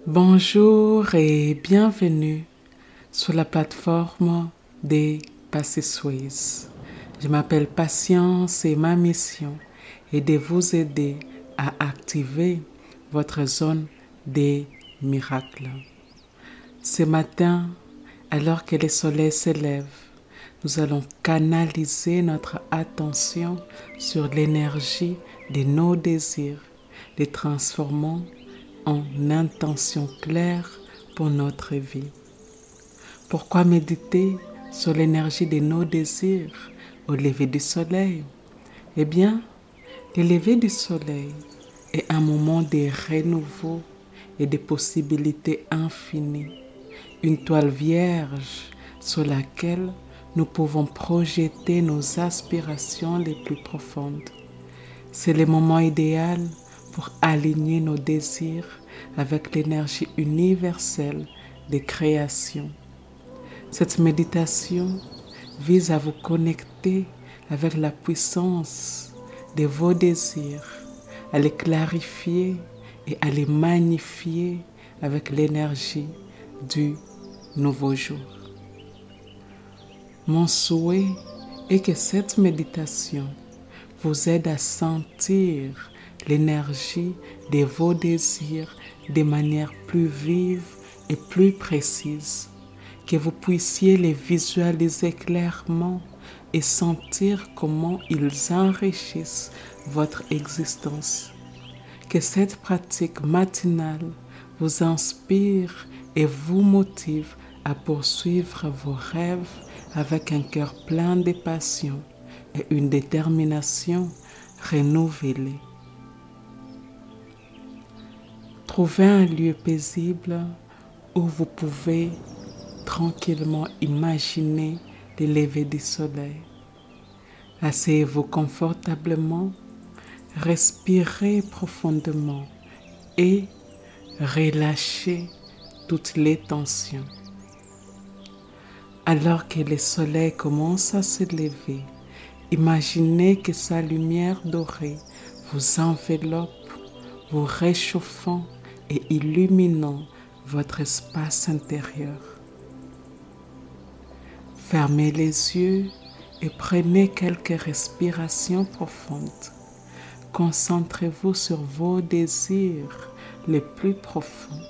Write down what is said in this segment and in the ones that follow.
Bonjour et bienvenue sur la plateforme des Passisways. Je m'appelle Patience et ma mission est de vous aider à activer votre zone des miracles. Ce matin, alors que le soleil s'élève, nous allons canaliser notre attention sur l'énergie de nos désirs, les transformant en intention claire pour notre vie. Pourquoi méditer sur l'énergie de nos désirs au lever du soleil? Eh bien, le lever du soleil est un moment de renouveau et de possibilités infinies, une toile vierge sur laquelle nous pouvons projeter nos aspirations les plus profondes. C'est le moment idéal pour aligner nos désirs avec l'énergie universelle des créations. Cette méditation vise à vous connecter avec la puissance de vos désirs, à les clarifier et à les magnifier avec l'énergie du nouveau jour. Mon souhait est que cette méditation vous aide à sentir l'énergie de vos désirs de manière plus vive et plus précise, que vous puissiez les visualiser clairement et sentir comment ils enrichissent votre existence. Que cette pratique matinale vous inspire et vous motive à poursuivre vos rêves avec un cœur plein de passion et une détermination renouvelée. Trouvez un lieu paisible où vous pouvez tranquillement imaginer le lever du soleil. Asseyez-vous confortablement, respirez profondément et relâchez toutes les tensions. Alors que le soleil commence à se lever, imaginez que sa lumière dorée vous enveloppe, vous réchauffant et illuminant votre espace intérieur. Fermez les yeux et prenez quelques respirations profondes. Concentrez-vous sur vos désirs les plus profonds.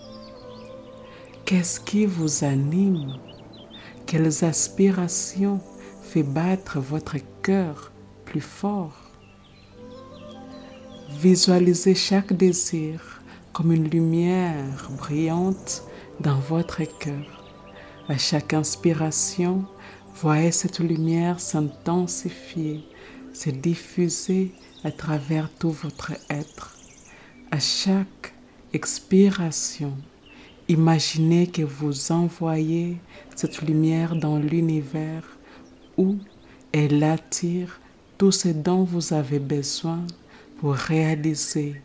Qu'est-ce qui vous anime? Quelles aspirations fait battre votre cœur plus fort? Visualisez chaque désir comme une lumière brillante dans votre cœur. À chaque inspiration, voyez cette lumière s'intensifier, se diffuser à travers tout votre être. À chaque expiration, imaginez que vous envoyez cette lumière dans l'univers où elle attire tout ce dont vous avez besoin pour réaliser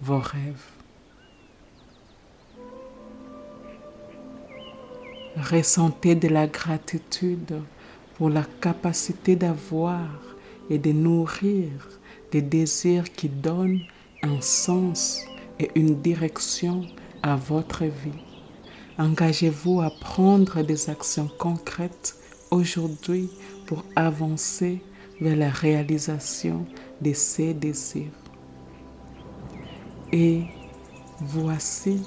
vos rêves. Ressentez de la gratitude pour la capacité d'avoir et de nourrir des désirs qui donnent un sens et une direction à votre vie. Engagez-vous à prendre des actions concrètes aujourd'hui pour avancer vers la réalisation de ces désirs. Et voici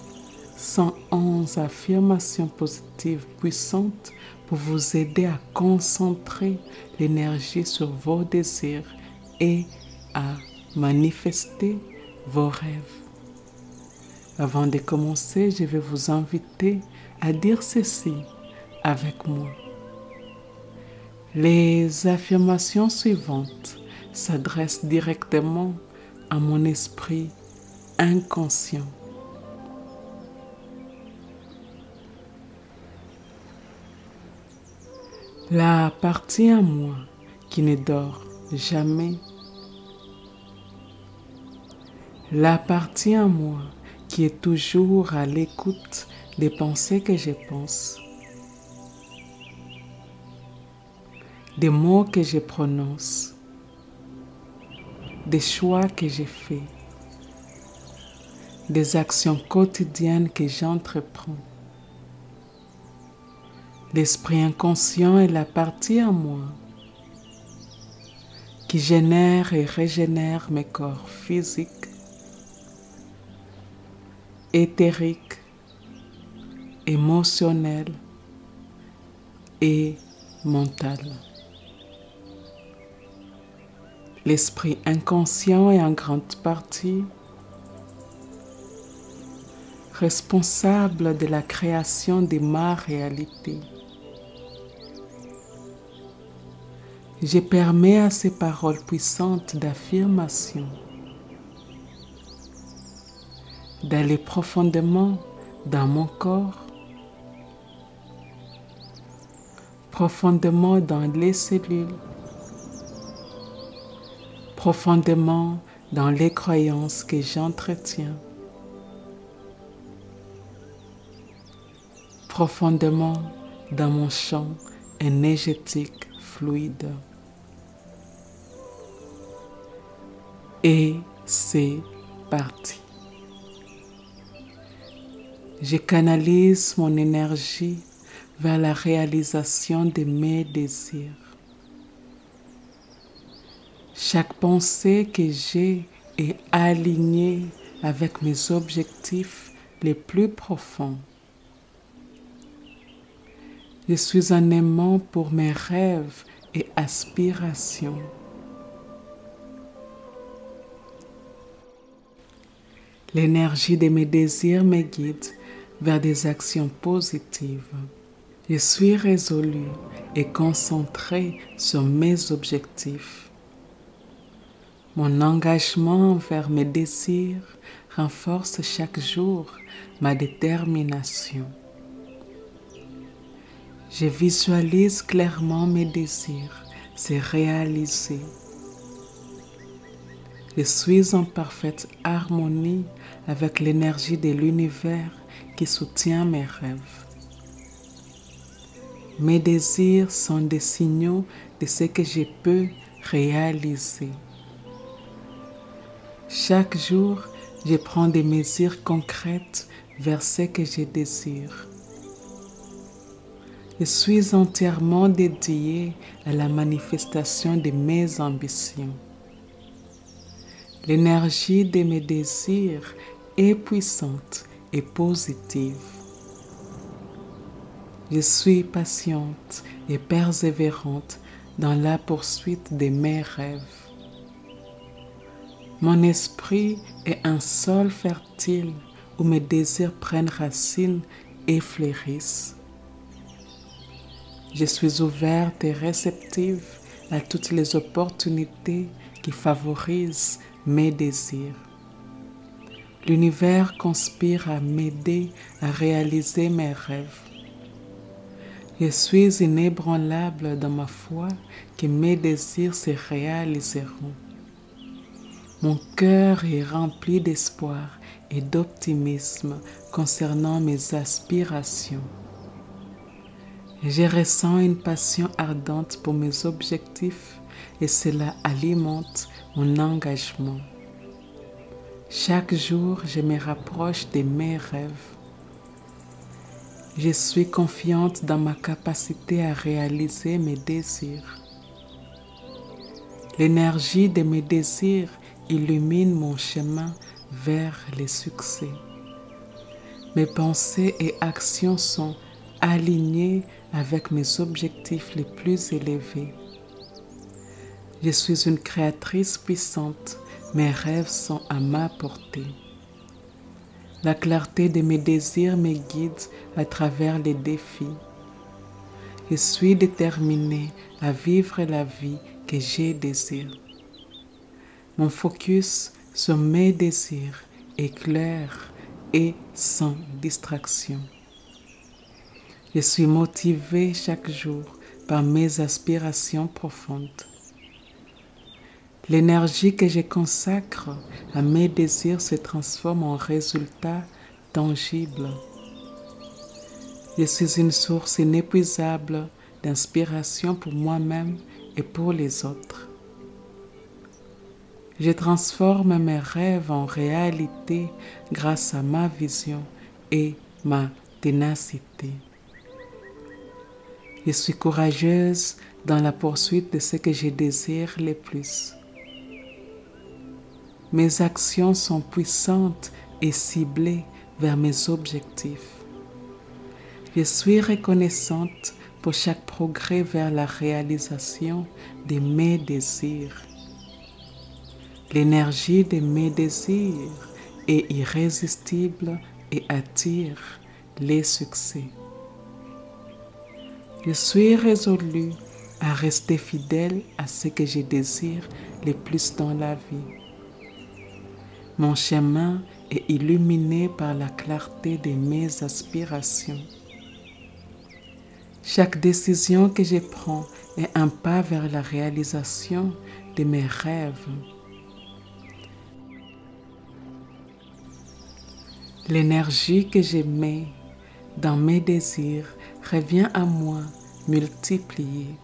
111 affirmations positives puissantes pour vous aider à concentrer l'énergie sur vos désirs et à manifester vos rêves. Avant de commencer, je vais vous inviter à dire ceci avec moi. Les affirmations suivantes s'adressent directement à mon esprit inconscient. La partie en moi qui ne dort jamais. La partie en moi qui est toujours à l'écoute des pensées que je pense, des mots que je prononce, des choix que j'ai faits. des actions quotidiennes que j'entreprends. L'esprit inconscient est la partie en moi qui génère et régénère mes corps physiques, éthériques, émotionnels et mentaux. L'esprit inconscient est en grande partie responsable de la création de ma réalité. Je permets à ces paroles puissantes d'affirmation d'aller profondément dans mon corps, profondément dans les cellules, profondément dans les croyances que j'entretiens, profondément dans mon champ énergétique fluide. Et c'est parti. Je canalise mon énergie vers la réalisation de mes désirs. Chaque pensée que j'ai est alignée avec mes objectifs les plus profonds. Je suis un aimant pour mes rêves et aspirations. L'énergie de mes désirs me guide vers des actions positives. Je suis résolue et concentrée sur mes objectifs. Mon engagement envers mes désirs renforce chaque jour ma détermination. Je visualise clairement mes désirs se réaliser. Je suis en parfaite harmonie avec l'énergie de l'univers qui soutient mes rêves. Mes désirs sont des signaux de ce que je peux réaliser. Chaque jour, je prends des mesures concrètes vers ce que je désire. Je suis entièrement dédiée à la manifestation de mes ambitions. L'énergie de mes désirs est puissante et positive. Je suis patiente et persévérante dans la poursuite de mes rêves. Mon esprit est un sol fertile où mes désirs prennent racine et fleurissent. Je suis ouverte et réceptive à toutes les opportunités qui favorisent mes désirs. L'univers conspire à m'aider à réaliser mes rêves. Je suis inébranlable dans ma foi que mes désirs se réaliseront. Mon cœur est rempli d'espoir et d'optimisme concernant mes aspirations. Je ressens une passion ardente pour mes objectifs et cela alimente mon engagement. Chaque jour, je me rapproche de mes rêves. Je suis confiante dans ma capacité à réaliser mes désirs. L'énergie de mes désirs illumine mon chemin vers le succès. Mes pensées et actions sont alignées avec mes objectifs les plus élevés. Je suis une créatrice puissante, mes rêves sont à ma portée. La clarté de mes désirs me guide à travers les défis. Je suis déterminée à vivre la vie que je désire. Mon focus sur mes désirs est clair et sans distraction. Je suis motivée chaque jour par mes aspirations profondes. L'énergie que je consacre à mes désirs se transforme en résultats tangibles. Je suis une source inépuisable d'inspiration pour moi-même et pour les autres. Je transforme mes rêves en réalité grâce à ma vision et ma ténacité. Je suis courageuse dans la poursuite de ce que je désire le plus. Mes actions sont puissantes et ciblées vers mes objectifs. Je suis reconnaissante pour chaque progrès vers la réalisation de mes désirs. L'énergie de mes désirs est irrésistible et attire les succès. Je suis résolue à rester fidèle à ce que je désire le plus dans la vie. Mon chemin est illuminé par la clarté de mes aspirations. Chaque décision que je prends est un pas vers la réalisation de mes rêves. L'énergie que je mets dans mes désirs revient à moi multipliée.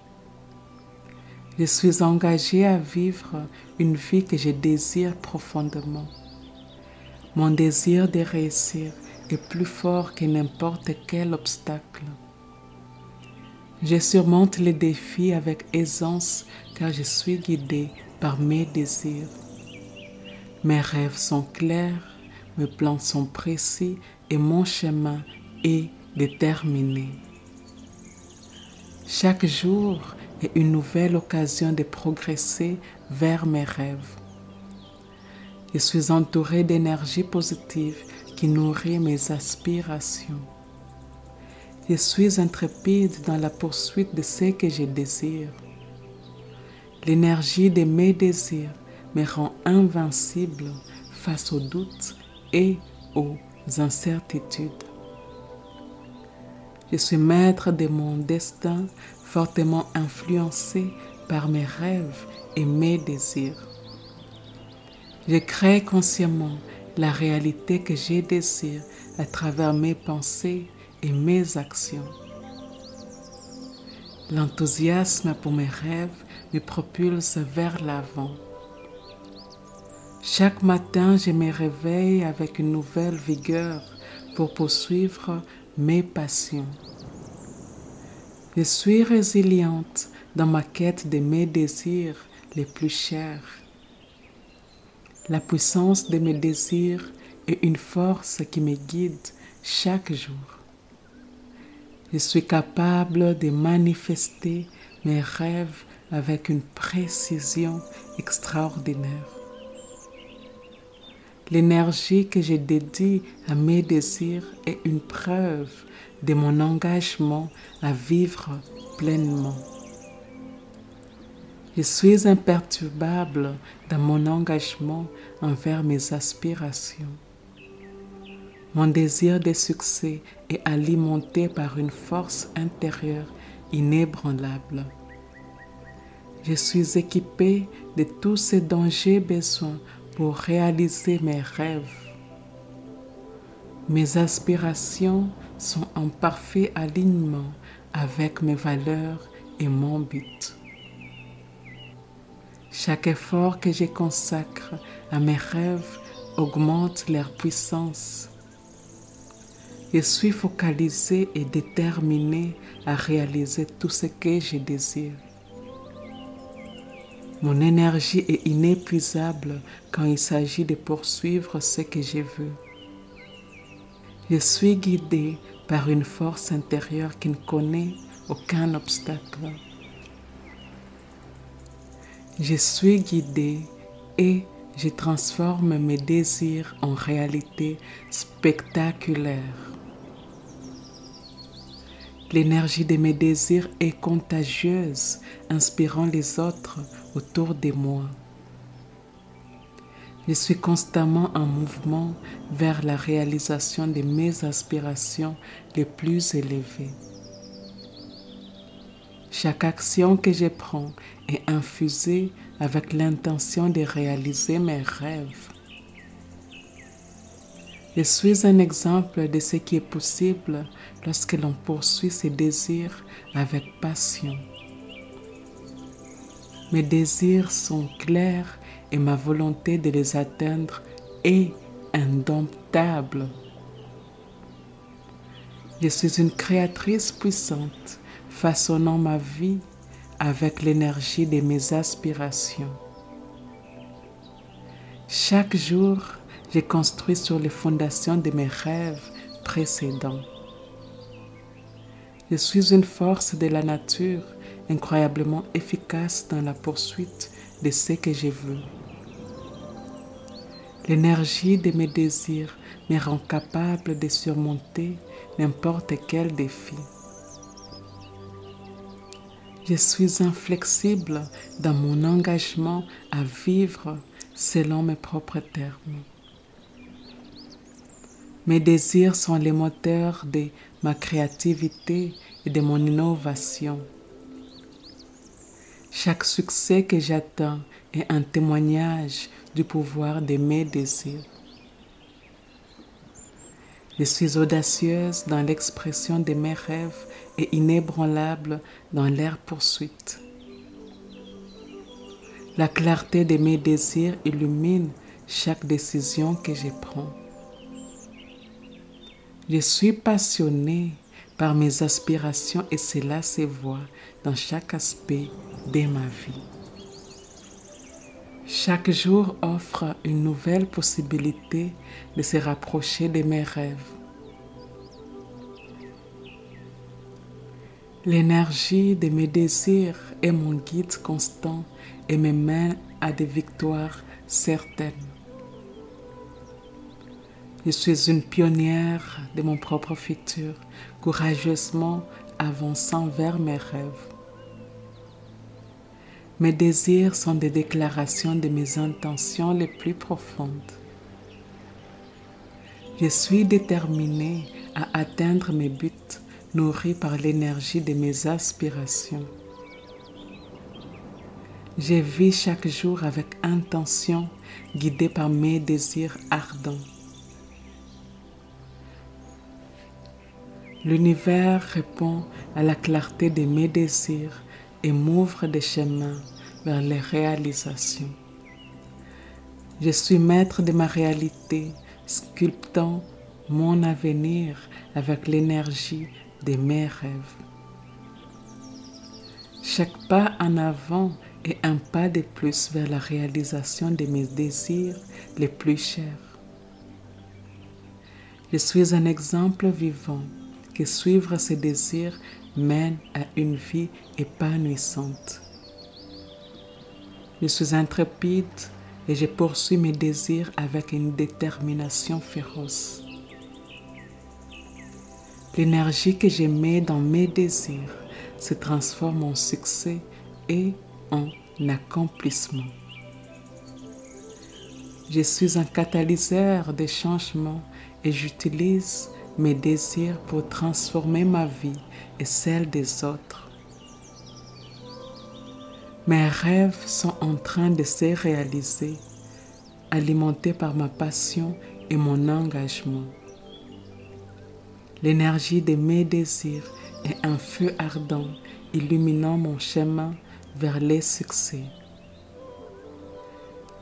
Je suis engagée à vivre une vie que je désire profondément. Mon désir de réussir est plus fort que n'importe quel obstacle. Je surmonte les défis avec aisance car je suis guidée par mes désirs. Mes rêves sont clairs, mes plans sont précis et mon chemin est déterminé. Chaque jour est une nouvelle occasion de progresser vers mes rêves. Je suis entourée d'énergie positive qui nourrit mes aspirations. Je suis intrépide dans la poursuite de ce que je désire. L'énergie de mes désirs me rend invincible face aux doutes et aux incertitudes. Je suis maître de mon destin, fortement influencé par mes rêves et mes désirs. Je crée consciemment la réalité que je désire à travers mes pensées et mes actions. L'enthousiasme pour mes rêves me propulse vers l'avant. Chaque matin, je me réveille avec une nouvelle vigueur pour poursuivre mes passions. Je suis résiliente dans ma quête de mes désirs les plus chers. La puissance de mes désirs est une force qui me guide chaque jour. Je suis capable de manifester mes rêves avec une précision extraordinaire. L'énergie que je dédie à mes désirs est une preuve de mon engagement à vivre pleinement. Je suis imperturbable dans mon engagement envers mes aspirations. Mon désir de succès est alimenté par une force intérieure inébranlable. Je suis équipée de tout ce dont j'ai besoin pour réaliser mes rêves. Mes aspirations sont en parfait alignement avec mes valeurs et mon but. Chaque effort que je consacre à mes rêves augmente leur puissance. Je suis focalisée et déterminée à réaliser tout ce que je désire. Mon énergie est inépuisable quand il s'agit de poursuivre ce que je veux. Je suis guidée par une force intérieure qui ne connaît aucun obstacle. Je suis guidée et je transforme mes désirs en réalité spectaculaire. L'énergie de mes désirs est contagieuse, inspirant les autres autour de moi. Je suis constamment en mouvement vers la réalisation de mes aspirations les plus élevées. Chaque action que je prends est infusée avec l'intention de réaliser mes rêves. Je suis un exemple de ce qui est possible lorsque l'on poursuit ses désirs avec passion. Mes désirs sont clairs et ma volonté de les atteindre est indomptable. Je suis une créatrice puissante, façonnant ma vie avec l'énergie de mes aspirations. Chaque jour, je construis sur les fondations de mes rêves précédents. Je suis une force de la nature incroyablement efficace dans la poursuite de ce que je veux. L'énergie de mes désirs me rend capable de surmonter n'importe quel défi. Je suis inflexible dans mon engagement à vivre selon mes propres termes. Mes désirs sont les moteurs de ma créativité et de mon innovation. Chaque succès que j'atteins est un témoignage du pouvoir de mes désirs. Je suis audacieuse dans l'expression de mes rêves et inébranlable dans leur poursuite. La clarté de mes désirs illumine chaque décision que je prends. Je suis passionnée par mes aspirations et cela se voit dans chaque aspect de ma vie. Chaque jour offre une nouvelle possibilité de se rapprocher de mes rêves. L'énergie de mes désirs est mon guide constant et me mène à des victoires certaines. Je suis une pionnière de mon propre futur, courageusement avançant vers mes rêves. Mes désirs sont des déclarations de mes intentions les plus profondes. Je suis déterminée à atteindre mes buts, nourris par l'énergie de mes aspirations. Je vis chaque jour avec intention, guidée par mes désirs ardents. L'univers répond à la clarté de mes désirs et m'ouvre des chemins vers les réalisations. Je suis maître de ma réalité, sculptant mon avenir avec l'énergie de mes rêves. Chaque pas en avant est un pas de plus vers la réalisation de mes désirs les plus chers. Je suis un exemple vivant que suivre ses désirs mène à une vie épanouissante. Je suis intrépide et je poursuis mes désirs avec une détermination féroce. L'énergie que je mets dans mes désirs se transforme en succès et en accomplissement. Je suis un catalyseur de changements et j'utilise mes désirs pour transformer ma vie et celle des autres. Mes rêves sont en train de se réaliser, alimentés par ma passion et mon engagement. L'énergie de mes désirs est un feu ardent, illuminant mon chemin vers les succès.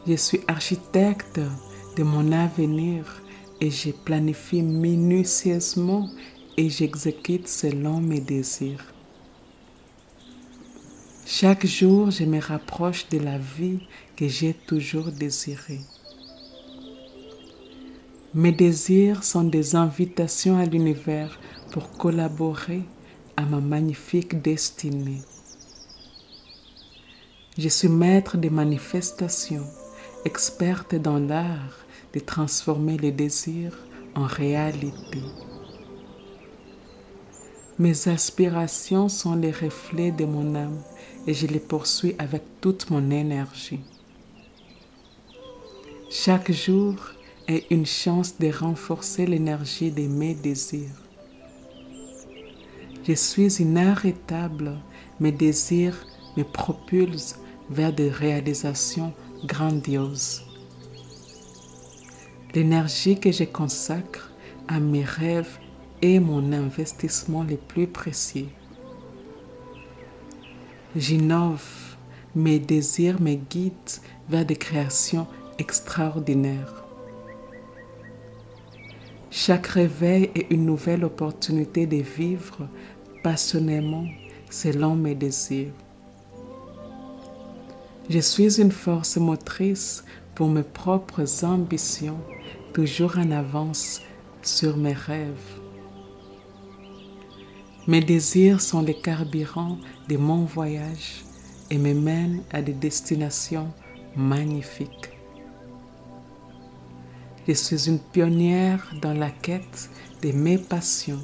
Je suis architecte de mon avenir et je planifie minutieusement et j'exécute selon mes désirs. Chaque jour, je me rapproche de la vie que j'ai toujours désirée. Mes désirs sont des invitations à l'univers pour collaborer à ma magnifique destinée. Je suis maître des manifestations, experte dans l'art de transformer les désirs en réalité. Mes aspirations sont les reflets de mon âme et je les poursuis avec toute mon énergie. Chaque jour est une chance de renforcer l'énergie de mes désirs. Je suis inarrêtable, mes désirs me propulsent vers des réalisations grandioses. L'énergie que je consacre à mes rêves est mon investissement le plus précieux. J'innove, mes désirs me guident vers des créations extraordinaires. Chaque réveil est une nouvelle opportunité de vivre passionnément selon mes désirs. Je suis une force motrice pour mes propres ambitions, toujours en avance sur mes rêves. Mes désirs sont les carburants de mon voyage et me mènent à des destinations magnifiques. Je suis une pionnière dans la quête de mes passions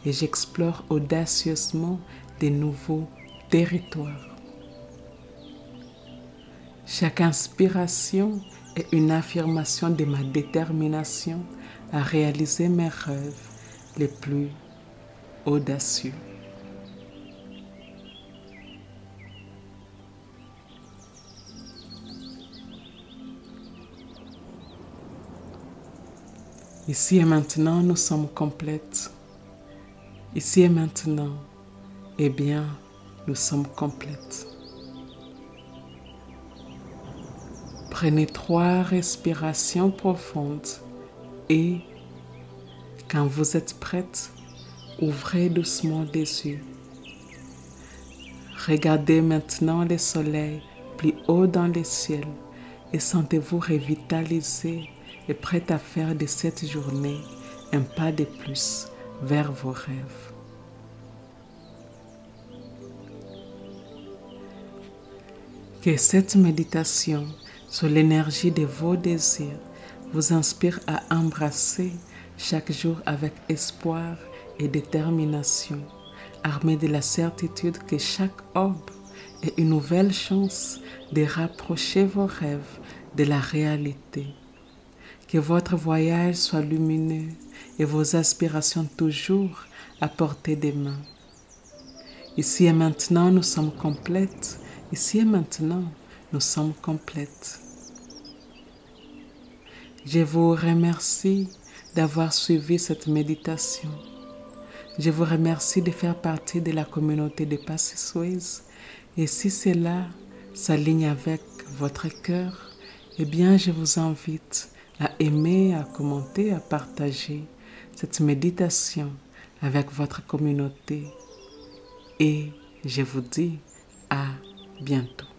et j'explore audacieusement de nouveaux territoires. Chaque inspiration est une affirmation de ma détermination à réaliser mes rêves les plus audacieux. Ici et maintenant, nous sommes complètes. Ici et maintenant, eh bien, nous sommes complètes. Prenez 3 respirations profondes et, quand vous êtes prête, ouvrez doucement les yeux. Regardez maintenant le soleil plus haut dans le ciel et sentez-vous revitalisé et prête à faire de cette journée un pas de plus vers vos rêves. Que cette méditation sur l'énergie de vos désirs vous inspire à embrasser chaque jour avec espoir et détermination, armé de la certitude que chaque aube est une nouvelle chance de rapprocher vos rêves de la réalité. Que votre voyage soit lumineux et vos aspirations toujours à portée des mains. Ici et maintenant, nous sommes complètes. Ici et maintenant, nous sommes complètes. Je vous remercie d'avoir suivi cette méditation. Je vous remercie de faire partie de la communauté de Passy-Suisse. Et si cela s'aligne avec votre cœur, eh bien, je vous invite à aimer, à commenter, à partager cette méditation avec votre communauté. Et je vous dis à bientôt.